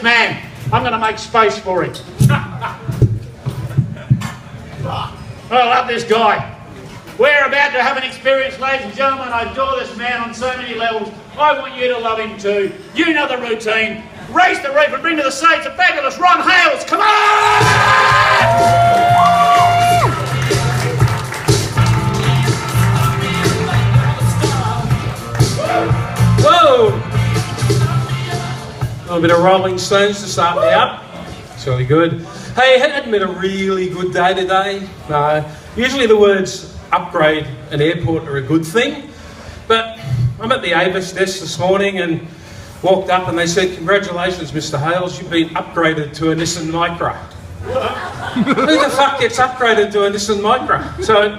this man. I'm going to make space for him. I love this guy. We're about to have an experience, ladies and gentlemen. I adore this man on so many levels. I want you to love him too. You know the routine. Raise the roof and bring to the stage the fabulous Ron Hales. Come on! Whoa! A little bit of Rolling Stones to start me up. It's really good. Hey, it hasn't been a really good day today. Usually the words upgrade an airport are a good thing, but I'm at the Avis desk this morning and walked up and they said, "Congratulations, Mr. Hales, you've been upgraded to a Nissan Micra." Who the fuck gets upgraded to a Nissan Micra? So,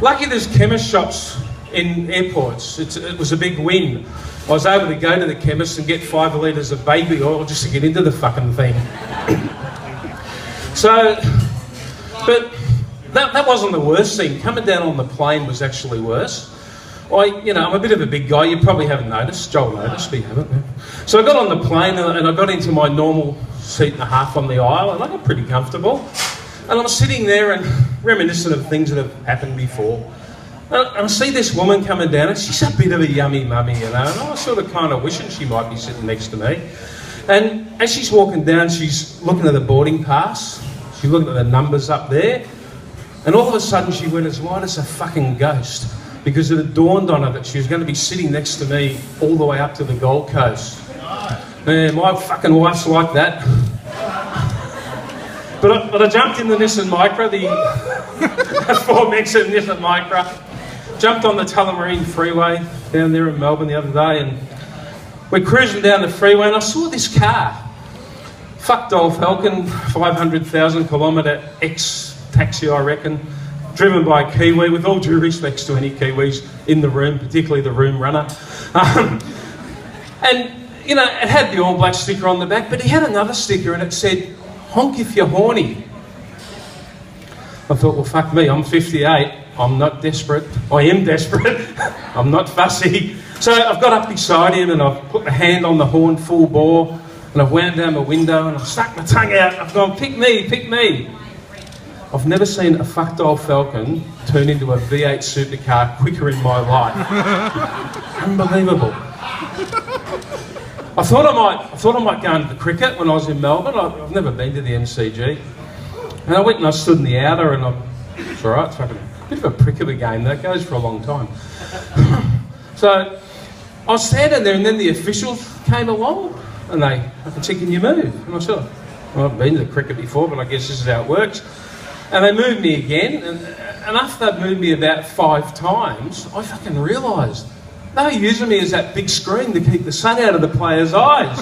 lucky there's chemist shops in airports. It was a big win. I was able to go to the chemist and get 5 litres of baby oil just to get into the fucking thing. So, but that wasn't the worst thing. Coming down on the plane was actually worse. I'm a bit of a big guy. You probably haven't noticed. Joel noticed, but you haven't. So I got on the plane and I got into my normal seat and a half on the aisle, and I got pretty comfortable. And I'm sitting there and reminiscent of things that have happened before. And I see this woman coming down, and she's a bit of a yummy mummy, and I was sort of kind of wishing she might be sitting next to me. And as she's walking down, she's looking at the boarding pass. She's looking at the numbers up there. And all of a sudden, she went as white as a fucking ghost, because it had dawned on her that she was going to be sitting next to me all the way up to the Gold Coast. Man, my fucking wife's like that. But I jumped in the Nissan Micra, the aforementioned Nissan Micra. Jumped on the Tullamarine freeway down there in Melbourne the other day, and we're cruising down the freeway and I saw this car. Fucked old Falcon, 500,000 kilometre ex-taxi I reckon, driven by a Kiwi, with all due respects to any Kiwis in the room, particularly the room runner. And, you know, it had the All Black sticker on the back, but he had another sticker and it said, "Honk if you're horny." I thought, well, fuck me, I'm 58. I'm not desperate. I am desperate. I'm not fussy. So I've got up beside him and I've put my hand on the horn full bore and I've wound down my window and I've stuck my tongue out. I've gone, "Pick me, pick me." I've never seen a fucked old Falcon turn into a V8 supercar quicker in my life. Unbelievable. I thought I might go into the cricket when I was in Melbourne. I've never been to the MCG. And I went and I stood in the outer and it's alright, it's fucking a bit of a prick of a game. That goes for a long time. So I was standing there and then the officials came along and I said, "Can you move?" And I said, "Well, I've been to the cricket before, but I guess this is how it works." And they moved me again, and after they'd moved me about 5 times, I fucking realised they were using me as that big screen to keep the sun out of the players' eyes.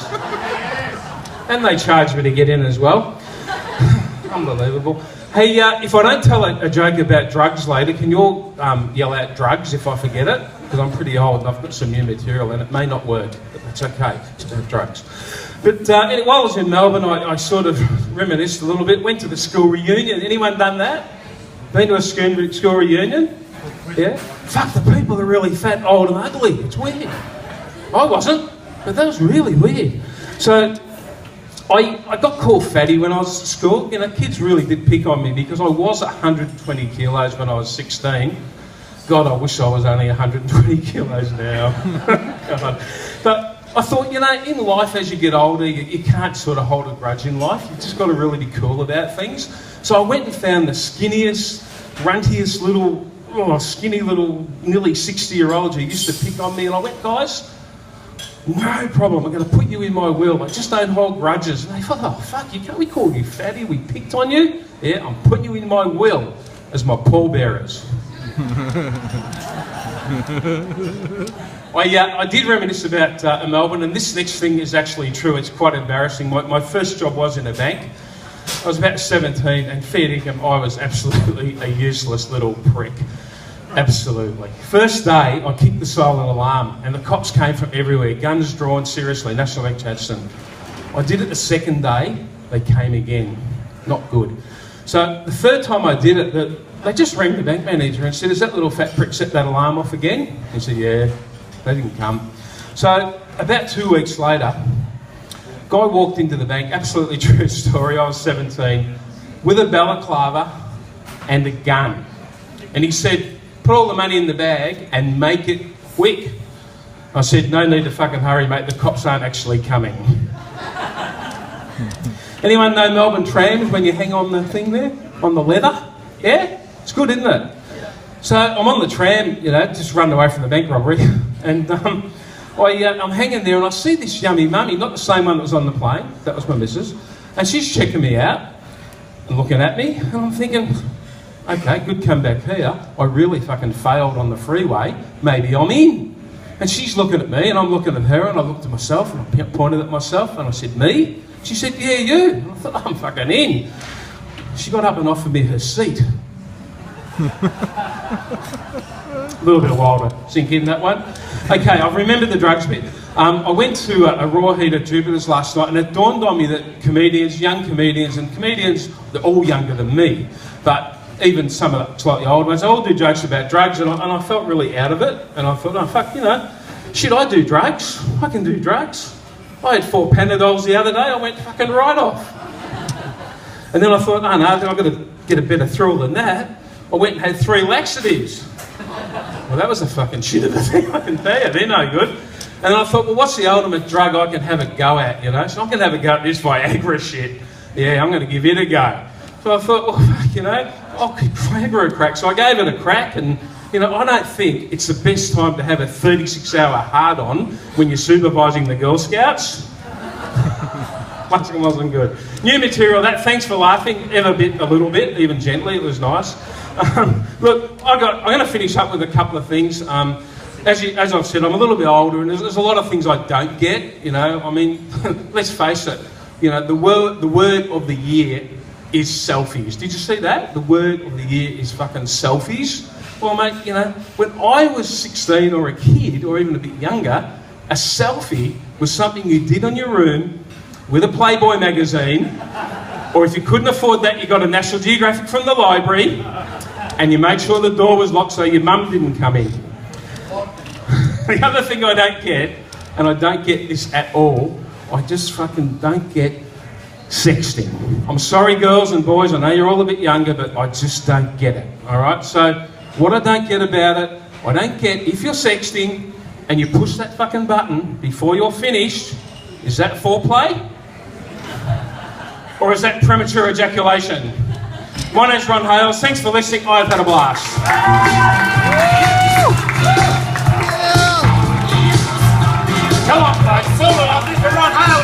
And they charged me to get in as well. Unbelievable. Hey, if I don't tell a joke about drugs later, can you all yell out drugs if I forget it? Because I'm pretty old and I've got some new material and it may not work, but that's okay, just have drugs. But while I was in Melbourne, I sort of reminisced a little bit, went to the school reunion. Anyone done that? Been to a school reunion? Yeah? Fuck, the people are really fat, old and ugly. It's weird. I wasn't, but that was really weird. So I got called fatty when I was at school. You know, kids really did pick on me because I was 120 kilos when I was 16. God, I wish I was only 120 kilos now. God. But I thought, you know, in life as you get older, you can't sort of hold a grudge in life. You've just got to really be cool about things. So I went and found the skinniest, runtiest little, skinny little, nearly 60-year-old who used to pick on me. And I went, "Guys, no problem, I'm going to put you in my will. I just don't hold grudges." And they thought, "Oh, fuck, we called you fatty, we picked on you. Yeah, I'm putting you in my will as my pallbearers." I did reminisce about Melbourne, and this next thing is actually true. It's quite embarrassing. My first job was in a bank. I was about 17, and fair dinkum, I was absolutely a useless little prick. Absolutely. First day, I kicked the silent alarm, and the cops came from everywhere, guns drawn, seriously, National Bank Chadstone. I did it the second day, they came again. Not good. So the third time I did it, they just rang the bank manager and said, "Has that little fat prick set that alarm off again?" He said, "Yeah." They didn't come. So about 2 weeks later, Guy walked into the bank, absolutely true story, I was 17, with a balaclava and a gun. And he said, put all the money in the bag and make it quick. I said, no need to fucking hurry, mate, the cops aren't actually coming. Anyone know Melbourne trams when you hang on the thing there? On the leather? Yeah? It's good, isn't it? So I'm on the tram, you know, just running away from the bank robbery, and I'm hanging there and I see this yummy mummy, not the same one that was on the plane, that was my missus, and she's checking me out and looking at me, and I'm thinking, okay, good comeback here. I really fucking failed on the freeway, maybe I'm in. And she's looking at me and I'm looking at her, and I looked at myself and I pointed at myself and I said, me? She said, yeah, you. And I thought, I'm fucking in. She got up and offered me her seat. A little bit of while to sink in that one. Okay, I've remembered the drugs bit. I went to a Raw Heat at Jupiter's last night, and it dawned on me that comedians, young comedians, and comedians, they're all younger than me, but even some of the slightly old ones, they all do jokes about drugs, and I felt really out of it, and I thought, oh fuck, you know, shit, I do drugs. I can do drugs. I had 4 Panadols the other day, I went fucking right off. And then I thought, oh no, I've got to get a better thrill than that. I went and had 3 laxatives. Well, that was a fucking shit of a thing, I can tell you, they're no good. And I thought, well, what's the ultimate drug I can have a go at, you know? So I'm going to have a go at this Viagra shit. Yeah, I'm going to give it a go. So I thought, well, fuck, you know, I'll give Viagra a crack. So I gave it a crack, and, you know, I don't think it's the best time to have a 36-hour hard-on when you're supervising the Girl Scouts. Wasn't good. New material, thanks for laughing, a little bit, even gently, it was nice. Look, I'm going to finish up with a couple of things. As I've said, I'm a little bit older, and there's a lot of things I don't get, you know. I mean, let's face it, you know, the word of the year is selfies. Did you see that? The word of the year is fucking selfies. Well, mate, you know, when I was 16 or a kid, or even a bit younger, a selfie was something you did on your room with a Playboy magazine, or if you couldn't afford that, you got a National Geographic from the library, and you made sure the door was locked so your mum didn't come in. The other thing I don't get, and I don't get this at all, I just fucking don't get sexting. I'm sorry, girls and boys, I know you're all a bit younger, but I just don't get it, all right? So what I don't get about it, I don't get if you're sexting and you push that fucking button before you're finished, is that foreplay? Or is that premature ejaculation? My name's Ron Hales, thanks for listening, I've had a blast. Come on, folks, fill it up, Mr. Ron Hales.